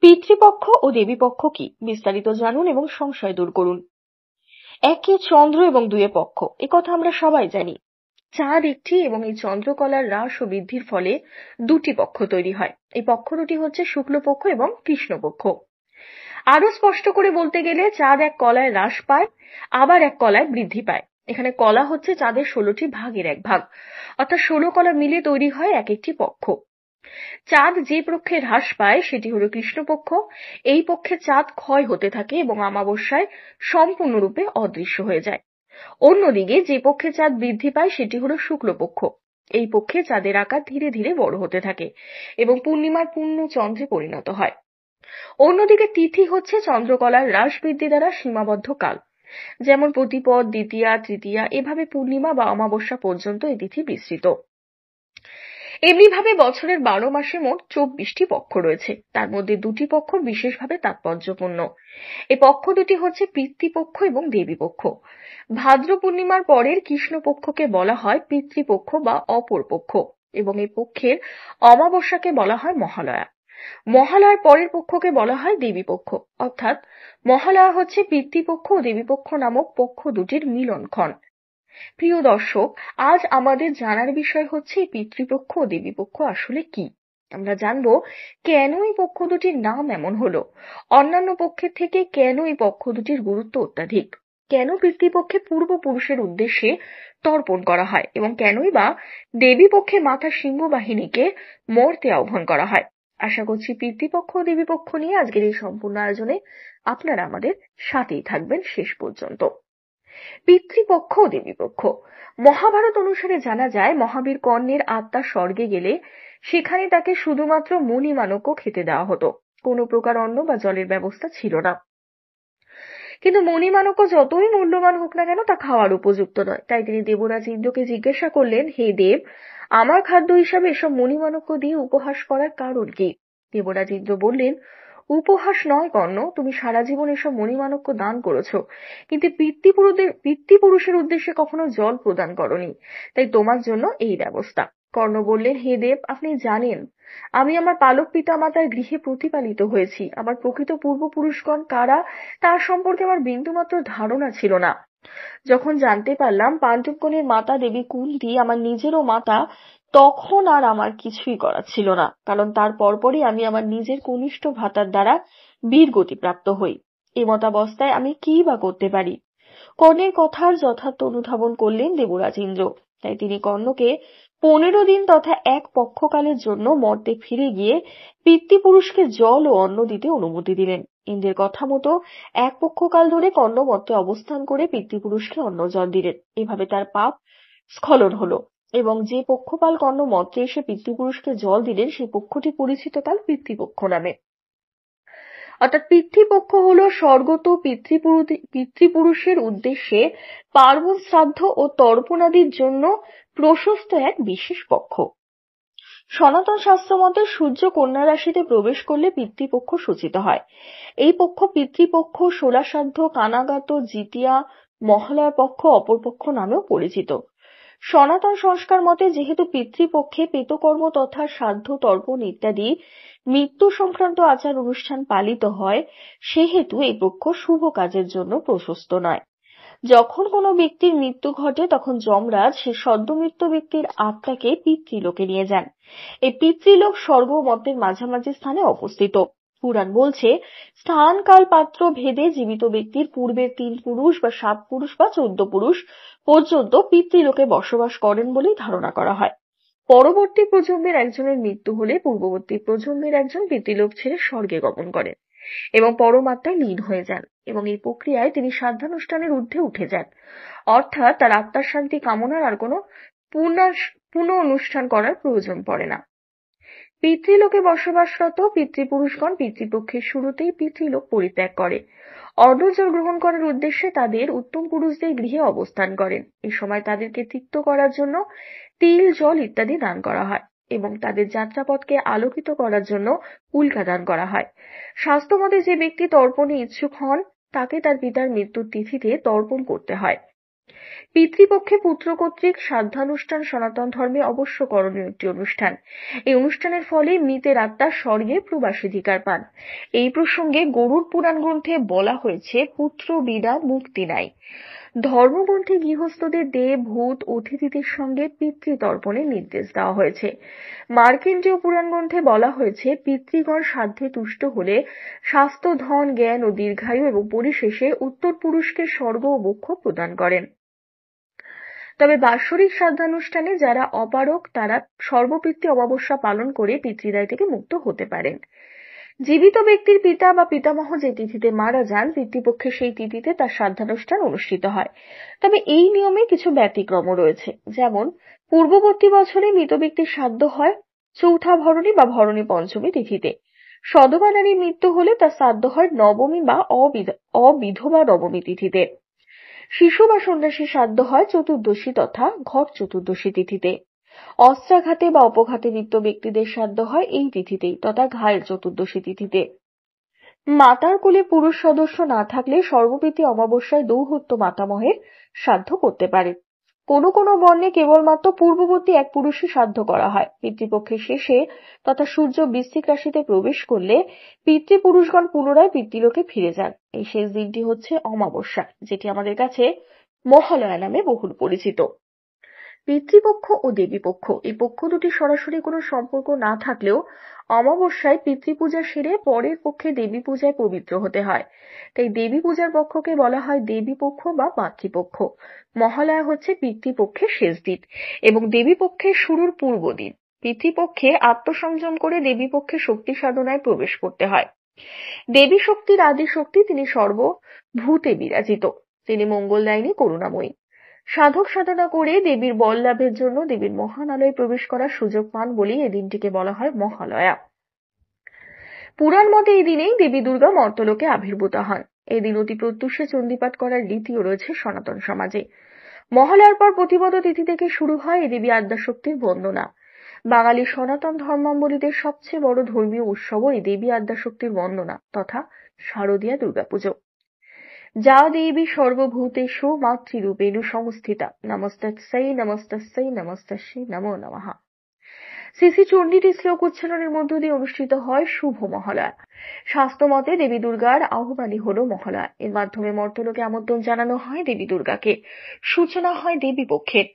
পিতৃপক্ষ ও দেবীপক্ষ কি বিস্তারিত জানুন এবং সংশয় দূর করুন। একে চন্দ্র এবং দুয়ে পক্ষ, একথা আমরা সবাই জানি। চাঁদ একটি এবং এই চন্দ্রকলার হ্রাস ও বৃদ্ধির ফলে দুটি পক্ষ তৈরি হয়। এই পক্ষ দুটি হচ্ছে শুক্লপক্ষ এবং কৃষ্ণপক্ষ। আরো স্পষ্ট করে বলতে গেলে চাঁদ এক কলায় হ্রাস পায়, আবার এক কলায় বৃদ্ধি পায়। এখানে কলা হচ্ছে চাঁদের 16টি ভাগের এক ভাগ, অর্থাৎ 16 কলা মিলে তৈরি হয় এক একটি পক্ষ। চাঁদ যে পক্ষে হ্রাস পায় সেটি হলো কৃষ্ণপক্ষ। এই পক্ষে চাঁদ ক্ষয় হতে থাকে এবং অমাবস্যায় সম্পূর্ণরূপে অদৃশ্য হয়ে যায়। অন্যদিকে যে পক্ষে চাঁদ বৃদ্ধি পায় সেটি হলো শুক্লপক্ষ। এই পক্ষে চাঁদের আকার ধীরে ধীরে বড় হতে থাকে এবং পূর্ণিমার পূর্ণ চন্দ্রে পরিণত হয়। অন্যদিকে তিথি হচ্ছে চন্দ্রকলার হ্রাস বৃদ্ধি দ্বারা সীমাবদ্ধ কাল, যেমন প্রতিপদ, দ্বিতীয়া, তৃতীয়া, এভাবে পূর্ণিমা বা অমাবস্যা পর্যন্ত এই তিথি বিস্তৃত। এমনিভাবে বছরের 12 মাসে মোট 24টি পক্ষ রয়েছে। তার মধ্যে দুটি পক্ষ বিশেষভাবে তাৎপর্যপূর্ণ। এই পক্ষ দুটি হচ্ছে পিতৃপক্ষ এবং দেবীপক্ষ। ভাদ্র পূর্ণিমার পরের কৃষ্ণপক্ষকে বলা হয় পিতৃপক্ষ বা অপরপক্ষ এবং এই পক্ষের অমাবস্যাকে বলা হয় মহালয়া। মহালয়ার পরের পক্ষকে বলা হয় দেবীপক্ষ, অর্থাৎ মহালয়া হচ্ছে পিতৃপক্ষ ও দেবীপক্ষ নামক পক্ষ দুটির মিলনক্ষণ। প্রিয় দর্শক, আজ আমাদের জানার বিষয় হচ্ছে এই পিতৃপক্ষ ও দেবীপক্ষ আসলে কি। আমরা জানবো কেন এই পক্ষ দুটির নাম এমন হলো, অন্যান্য পক্ষের থেকে কেন এই পক্ষ দুটির গুরুত্ব অত্যাধিক, কেন পিতৃপক্ষে পূর্বপুরুষের উদ্দেশ্যে তর্পণ করা হয় এবং কেনই বা দেবীপক্ষে মাতা সিংহ বাহিনীকে মর্তে আহ্বান করা হয়। আশা করছি পিতৃপক্ষ ও দেবীপক্ষ নিয়ে আজকের এই সম্পূর্ণ আয়োজনে আপনারা আমাদের সাথেই থাকবেন শেষ পর্যন্ত। পিতৃপক্ষ ও দেবীপক্ষ। মহাভারত অনুসারে জানা যায় মহাবীর কর্ণের আত্মা স্বর্গে গেলে সেখানে তাকে শুধুমাত্র মণিমাণক্য খেতে দেওয়া হতো, কোনো প্রকার অন্ন বা জলের ব্যবস্থা ছিল না। কিন্তু মণিমাণক্য যতই মূল্যবান হোক না কেন তা খাওয়ার উপযুক্ত নয়। তাই তিনি দেবরাজ ইন্দ্রকে জিজ্ঞাসা করলেন, হে দেব, আমার খাদ্য হিসাবে এসব মণিমাণক্য দিয়ে উপহাস করার কারণ কি? দেবরাজ ইন্দ্র বললেন, উপহাস নয় কর্ণ, তুমি সারা জীবন এসব মণিমাণক্য দান করেছো, কিন্তু পিতৃপুরুষের উদ্দেশ্যে কখনো জল প্রদান করনি, তাই তোমার জন্য এই ব্যবস্থা। কর্ণ বললেন, হে দেব, আপনি জানেন আমি আমার পালক পিতামাতার গৃহে প্রতিপালিত হয়েছি। আমার প্রকৃত পূর্বপুরুষগণ কারা তার সম্পর্কে আমার বিন্দুমাত্র ধারণা ছিল না। যখন জানতে পারলাম পাণ্ডবগণের মাতা দেবী কুন্তী আমার নিজেরও মাতা, তখন আর আমার কিছুই করার ছিল না, কারণ তার পরপরই আমি আমার নিজের কনিষ্ঠ ভ্রাতার দ্বারা বীরগতি প্রাপ্ত হই। এমতাবস্থায় আমি কি বা করতে পারি? কর্ণের কথার যথার্থ অনুধাবন করলেন দেবরাজ ইন্দ্র। তাই তিনি কর্ণকে 15 দিন তথা এক পক্ষকালের জন্য মর্তে ফিরে গিয়ে পিতৃপুরুষকে জল ও অন্ন দিতে অনুমতি দিলেন। ইন্দ্রের কথা মতো এক পক্ষকাল ধরে কর্ণ মর্তে অবস্থান করে পিতৃপুরুষকে অন্ন জল দিলেন। এভাবে তার পাপ স্খলন হলো এবং যে পক্ষকাল কর্ণ মর্তে এসে পিতৃপুরুষকে জল দিলেন সেই পক্ষটি পরিচিত কাল পিতৃপক্ষ নামে। অর্থাৎ পিতৃপক্ষ হলো স্বর্গত পিতৃপুরুষের উদ্দেশ্যে পার্বণ, শ্রাদ্ধ ও তর্পণাদির জন্য প্রশস্ত এক বিশেষ পক্ষ। সনাতন শাস্ত্র মতে সূর্য কন্যা রাশিতে প্রবেশ করলে পিতৃপক্ষ সূচিত হয়। এই পক্ষ পিতৃপক্ষ, ষোড়াশ্রাদ্ধ, কানাগাত, জিতিয়া, মহালয়া পক্ষ, অপরপক্ষ নামেও পরিচিত। সনাতন সংস্কার মতে যেহেতু পিতৃপক্ষে পেতকর্ম তথা শ্রাদ্ধ, তর্পণ ইত্যাদি মৃত্যু সংক্রান্ত আচার অনুষ্ঠান পালিত হয়, সেহেতু এই পক্ষ শুভ কাজের জন্য প্রশস্ত নয়। যখন কোনো ব্যক্তির মৃত্যু ঘটে তখন যমরাজ সে সদ্য মৃত ব্যক্তির আত্মাকে পিতৃলোকে নিয়ে যান। এই পিতৃলোক স্বর্গ ও মর্তের মাঝামাঝি স্থানে অবস্থিত। পুরাণ বলছে, স্থান কাল পাত্র ভেদে জীবিত ব্যক্তির পূর্বের 3 পুরুষ বা 7 পুরুষ বা 14 পুরুষ পর্যন্ত পিতৃলোকে বসবাস করেন বলেই ধারণা করা হয়। পরবর্তী প্রজন্মের একজনের মৃত্যু হলে পূর্ববর্তী প্রজন্মের একজন পিতৃলোক ছেড়ে স্বর্গে গমন করেন এবং পরমাত্মায় লীন হয়ে যান এবং এই প্রক্রিয়ায় তিনি শ্রাদ্ধানুষ্ঠানের ঊর্ধ্বে উঠে যান। অর্থাৎ তার আত্মার শান্তি কামনার আর কোনো পুনঃ অনুষ্ঠান করার প্রয়োজন পড়ে না। পিতৃলোকে বসবাসরত পিতৃপুরুষগণ পিতৃপক্ষের শুরুতেই পিতৃলোক পরিত্যাগ করে অন্নজল গ্রহণ করার উদ্দেশ্যে তাদের উত্তম পুরুষদের গৃহে অবস্থান করেন। এই সময় তাদেরকে তৃপ্ত করার জন্য তিল, জল ইত্যাদি দান করা হয় এবং তাদের যাত্রাপথকে আলোকিত করার জন্য উল্কা দান করা হয়। শাস্ত্রমতে যে ব্যক্তি তর্পণে ইচ্ছুক হন তাকে তার পিতার মৃত্যুর তিথিতে তর্পণ করতে হয়। পিতৃপক্ষে পুত্র কর্তৃক শ্রাদ্ধানুষ্ঠান সনাতন ধর্মে অবশ্য করণীয় একটি অনুষ্ঠান। এই অনুষ্ঠানের ফলে মৃতের আত্মা স্বর্গে প্রবাসাধিকার পান। এই প্রসঙ্গে গরুড় পুরাণ গ্রন্থে বলা হয়েছে, পুত্র বিনা মুক্তি নাই। ধর্মগ্রন্থে গৃহস্থদের দেব, ভূত, অতিথিদের সঙ্গে পিতৃতর্পণের নির্দেশ দেওয়া হয়েছে। মার্কেন্ডীয় পুরাণ গ্রন্থে বলা হয়েছে, পিতৃগণ সাধ্যে তুষ্ট হলে স্বাস্থ্য, ধন, জ্ঞান ও দীর্ঘায়ু এবং পরিশেষে উত্তর পুরুষকে স্বর্গ ও মোক্ষ প্রদান করেন। তবে বাৎসরিক শ্রাদ্ধানুষ্ঠানে যারা অপারগ তারা সর্বপিতৃ অমাবস্যা পালন করে পিতৃদায় থেকে মুক্ত হতে পারেন। জীবিত ব্যক্তির পিতা বা পিতামহ যে তিথিতে মারা যান, পিতৃপক্ষে সেই তিথিতে তার শ্রাদ্ধানুষ্ঠান অনুষ্ঠিত হয়। তবে এই নিয়মে কিছু ব্যতিক্রমও রয়েছে। যেমন, পূর্ববর্তী বছরে মৃত ব্যক্তির শ্রাদ্ধ হয় চৌঠা ভরণী বা ভরণী পঞ্চমী তিথিতে। সধবা নারীর মৃত্যু হলে তার শ্রাদ্ধ হয় নবমী বা অবিধবা নবমী তিথিতে। শিশু বা সন্ন্যাসীর শ্রাদ্ধ হয় চতুর্দশী তথা ঘট চতুর্দশী তিথিতে। অস্ত্রাঘাতে বা অপঘাতে মৃত ব্যক্তিদের শ্রাদ্ধ হয় এই তিথিতেই তথা ঘায়ের চতুর্দশী তিথিতে। মাতার কোলে পুরুষ সদস্য না থাকলে সর্বপিতৃ অমাবস্যায় দৌহিত্র মাতামহের শ্রাদ্ধ করতে পারে। কোনো কোনো বর্ণে কেবলমাত্র পূর্ববর্তী এক পুরুষই শ্রাদ্ধ করা হয়। পিতৃপক্ষের শেষে তথা সূর্য বৃশ্চিক রাশিতে প্রবেশ করলে পিতৃপুরুষগণ পুনরায় পিতৃলোকে ফিরে যান। এই শেষ দিনটি হচ্ছে অমাবস্যা, যেটি আমাদের কাছে মহালয়া নামে বহুল পরিচিত। পিতৃপক্ষ ও দেবীপক্ষ এই পক্ষ দুটি সরাসরি কোনো সম্পর্ক না থাকলেও অমাবস্যায় পিতৃপূজা সেরে পরের পক্ষে দেবী পূজায় পবিত্র হতে হয়। তাই দেবী পূজার পক্ষকে বলা হয় দেবীপক্ষ বা মাতৃপক্ষ। মহালয়া হচ্ছে পিতৃপক্ষের শেষ দিন এবং দেবীপক্ষের শুরুর পূর্ব দিন। পিতৃপক্ষে আত্মসংযম করে দেবীপক্ষে শক্তি সাধনায় প্রবেশ করতে হয়। দেবী শক্তির আদি শক্তি, তিনি সর্বভূতে বিরাজিত, তিনি মঙ্গলদায়িনী, করুণাময়ী। সাধক সাধনা করে দেবীর বল লাভের জন্য দেবীর মহান আলয়ে প্রবেশ করার সুযোগ পান বলেই এই দিনটিকে বলা হয় মহালয়া। পুরাণ মতে এই দিনেই দেবী দুর্গা মর্তলোকে আবির্ভূত হন। এই দিন অতি প্রত্যুষে চণ্ডীপাঠ করার রীতিও রয়েছে সনাতন সমাজে। মহালয়ার পর প্রতিপদ তিথি থেকে শুরু হয় এই দেবী আদ্যাশক্তির বন্দনা। বাঙালি সনাতন ধর্মাবলম্বীদের সবচেয়ে বড় ধর্মীয় উৎসবও এই দেবী আদ্যাশক্তির বন্দনা তথা শারদীয়া দুর্গাপুজো। যা দেবী সর্বভূতেষু মাতৃরূপেণ সংস্থিতা নমস্তস্যৈ নমস্তস্যৈ নমস্তস্যৈ নমো নমঃ। শ্রী শ্রী চণ্ডীটি শ্লোক উচ্চারণের মধ্য দিয়ে অনুষ্ঠিত হয় শুভ মহালয়া। শাস্ত্রমতে দেবী দুর্গার আহ্বানই হলো মহালয়া। এর মাধ্যমে মর্তলোকে আমন্ত্রণ জানানো হয় দেবী দুর্গাকে, সূচনা হয় দেবী পক্ষের।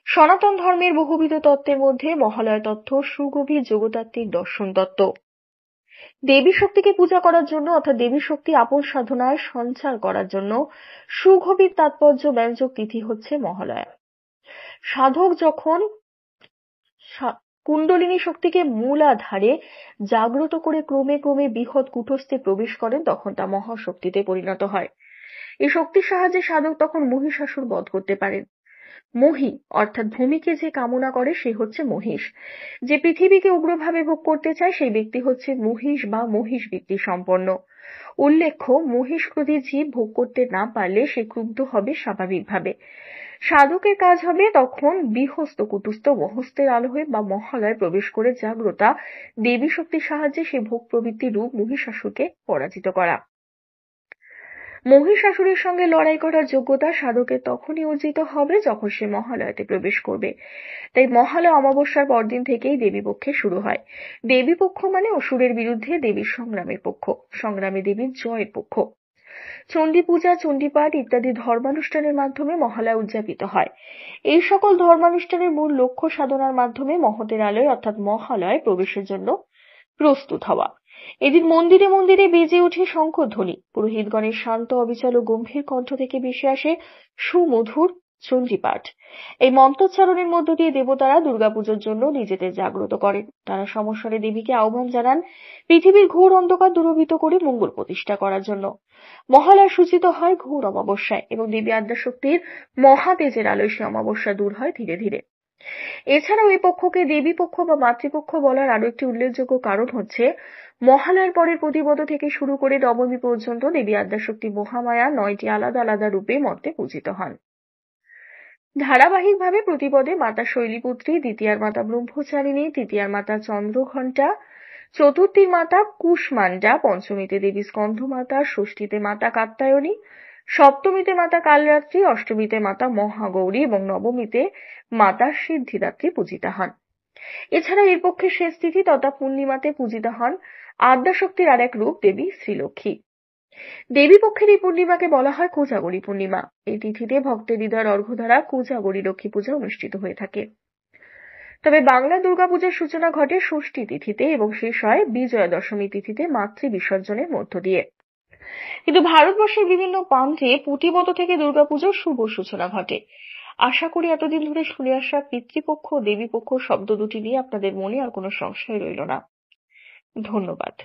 সনাতন ধর্মের বহুবিধ তত্ত্বের মধ্যে মহালয়া তত্ত্ব সুগভীর যোগতাত্ত্বিক দর্শন তত্ত্ব। দেবী শক্তিকে পূজা করার জন্য অর্থাৎ দেবী শক্তি আপন সাধনায় সঞ্চার করার জন্য সুগভীর তাৎপর্য ব্যঞ্জক তিথি হচ্ছে মহালয়া। সাধক যখন কুণ্ডলিনী শক্তিকে মূলাধারে জাগ্রত করে ক্রমে ক্রমে বৃহৎ কুটস্থে প্রবেশ করেন, তখন তা মহাশক্তিতে পরিণত হয়। এই শক্তির সাহায্যে সাধক তখন মহিষাসুর বধ করতে পারেন। মহি অর্থাৎ ভূমিকে যে কামনা করে সে হচ্ছে মহিষ। যে পৃথিবীকে উগ্রভাবে ভোগ করতে চায় সেই ব্যক্তি হচ্ছে মহিষ বা মহিষ বৃত্তি সম্পন্ন। উল্লেখ্য, মহিষক্রোধী জীব ভোগ করতে না পারলে সে ক্রুদ্ধ হবে স্বাভাবিকভাবে। সাধকের কাজ হবে তখন বিহস্ত কুটস্থ মহস্তের আলোহে বা মহালয়ে প্রবেশ করে জাগ্রতা দেবী শক্তির সাহায্যে সে ভোগ প্রবৃত্তি রূপ মহিষাসুরকে পরাজিত করা। মহিষাসুরের সঙ্গে লড়াই করার যোগ্যতা সাধকের তখনই অর্জিত হবে যখন সে মহালয়াতে প্রবেশ করবে। তাই মহালয়া অমাবস্যার পরদিন থেকেই দেবীপক্ষে শুরু হয়। দেবীপক্ষ মানে অসুরের বিরুদ্ধে দেবীর সংগ্রামের পক্ষ, সংগ্রামে দেবীর জয়ের পক্ষ। চণ্ডী পূজা, চণ্ডীপাঠ ইত্যাদি ধর্মানুষ্ঠানের মাধ্যমে মহালয়া উদযাপিত হয়। এই সকল ধর্মানুষ্ঠানের মূল লক্ষ্য সাধনার মাধ্যমে মহতের আলয় অর্থাৎ মহালয়ে প্রবেশের জন্য প্রস্তুত হওয়া। এদিন মন্দিরে মন্দিরে বেজে ওঠে শঙ্খধ্বনি। পুরোহিতগণের শান্ত অবিচল ও গম্ভীর কণ্ঠ থেকে ভেসে আসে সুমধুর চণ্ডীপাঠ। এই মন্ত্রোচ্চারণের মধ্য দিয়ে দেবতারা দুর্গাপুজোর জন্য নিজেদের জাগ্রত করেন। তারা সমস্বরে দেবীকে আহ্বান জানান পৃথিবীর ঘোর অন্ধকার দূরীভূত করে মঙ্গল প্রতিষ্ঠা করার জন্য। মহালয়া সূচিত হয় ঘোর অমাবস্যায় এবং দেবী আদ্যাশক্তির মহাতেজের আলোয় সে অমাবস্যা দূর হয় ধীরে ধীরে। এছাড়াও এই পক্ষকে দেবী পক্ষ বা মাতৃপক্ষ বলার আরো একটি উল্লেখযোগ্য কারণ হচ্ছে মহালয়ার পরের প্রতিপদ থেকে শুরু করে নবমী পর্যন্ত দেবী আদ্যাশক্তি মহামায়া 9টি আলাদা আলাদা রূপে মর্তে পূজিত হন। ধারাবাহিকভাবে প্রতিপদে মাতা শৈলীপুত্রী, দ্বিতীয়ার মাতা ব্রহ্মচারিণী, তৃতীয়ার মাতা চন্দ্রঘণ্টা, চতুর্থীর মাতা কুষ্মান্ডা, পঞ্চমীতে দেবী স্কন্ধমাতা, ষষ্ঠীতে মাতা কাত্যায়নী, সপ্তমীতে মাতা কালরাত্রি, অষ্টমীতে মাতা মহাগৌরী এবং নবমীতে মাতা সিদ্ধিদাত্রী পূজিতা হন। এছাড়া এর পক্ষে শেষ তিথি তথা পূর্ণিমাতে পূজিতা হন আদ্যাশক্তির আর এক রূপ দেবী শ্রীলক্ষ্মী। দেবী পক্ষের এই পূর্ণিমাকে বলা হয় কোজাগরী পূর্ণিমা। এই তিথিতে ভক্তের হৃদয়ের অর্ঘ্য দ্বারা কোজাগরী লক্ষ্মী পূজা অনুষ্ঠিত হয়ে থাকে। তবে বাংলা দুর্গাপূজার সূচনা ঘটে ষষ্ঠী তিথিতে এবং শেষ হয় বিজয়া দশমী তিথিতে মাতৃ বিসর্জনের মধ্য দিয়ে। কিন্তু ভারতবর্ষের বিভিন্ন প্রান্তে পুঁথিবত থেকে দুর্গাপুজোর শুভ সূচনা ঘটে। আশা করি এতদিন ধরে শুনে আসা পিতৃপক্ষ ও দেবীপক্ষ শব্দ দুটি নিয়ে আপনাদের মনে আর কোনো সংশয় রইল না। ধন্যবাদ।